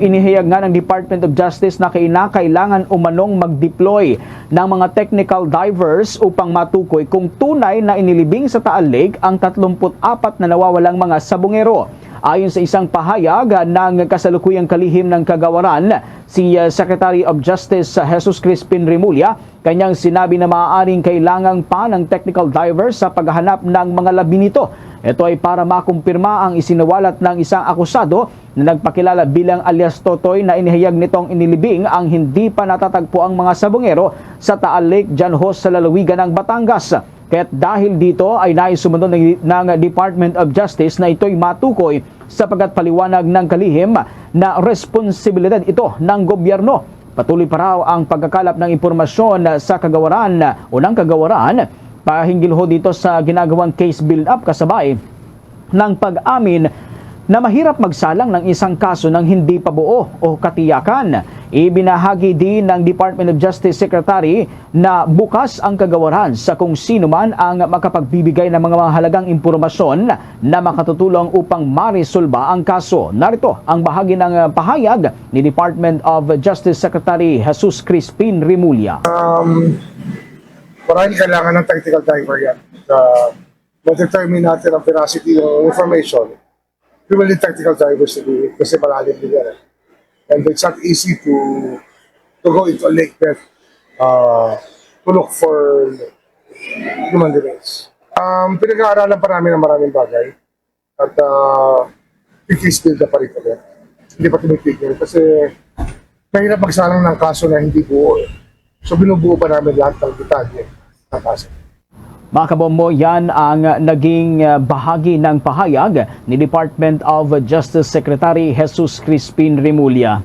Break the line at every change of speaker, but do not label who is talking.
Inihayag nga ng Department of Justice na kailangan umanong mag-deploy ng mga technical divers upang matukoy kung tunay na inilibing sa Taal Lake ang 34 na nawawalang mga sabongero. Ayon sa isang pahayag ng kasalukuyang kalihim ng Kagawaran, si Secretary of Justice Jesus Crispin Remulla, kanyang sinabi na maaaring kailangan pa ng technical divers sa paghahanap ng mga labi nito. Ito ay para makumpirma ang isinawalat ng isang akusado na nagpakilala bilang alias Totoy na inihayag nitong inilibing ang hindi pa natatagpo ang mga sabongero sa Taal Lake dyan ho sa lalawigan ng Batangas. Kaya't dahil dito ay nais sumunod ng Department of Justice na ito'y matukoy sapagkat paliwanag ng kalihim na responsibilidad ito ng gobyerno. Patuloy pa raw ang pagkakalap ng impormasyon sa Kagawaran o ng Kagawaran pahinggil ho dito sa ginagawang case build-up kasabay ng pag-amin na mahirap magsalang ng isang kaso ng hindi pa buo o katiyakan. Ibinahagi din ng Department of Justice Secretary na bukas ang Kagawaran sa kung sino man ang makapagbibigay ng mga mahalagang impormasyon na makatutulong upang marisolba ang kaso. Narito ang bahagi ng pahayag ni Department of Justice Secretary Jesus Crispin Remulla.
Marami kailangan ng technical diver yan. Ma-determine natin ang veracity ng information. We will need technical divers to do it kasi malalim din yan. And it's not easy to go into a lake bed to look for human remains. Pinag-aaralan pa namin ng maraming bagay at case build pa rin kami. Hindi pa tumitigil kasi mahirap magsalang ng kaso na hindi buo. So binubuo pa namin lahat ng detalye ng kaso.
Mga kabombo, yan ang naging bahagi ng pahayag ni Department of Justice Secretary Jesus Crispin Remulla.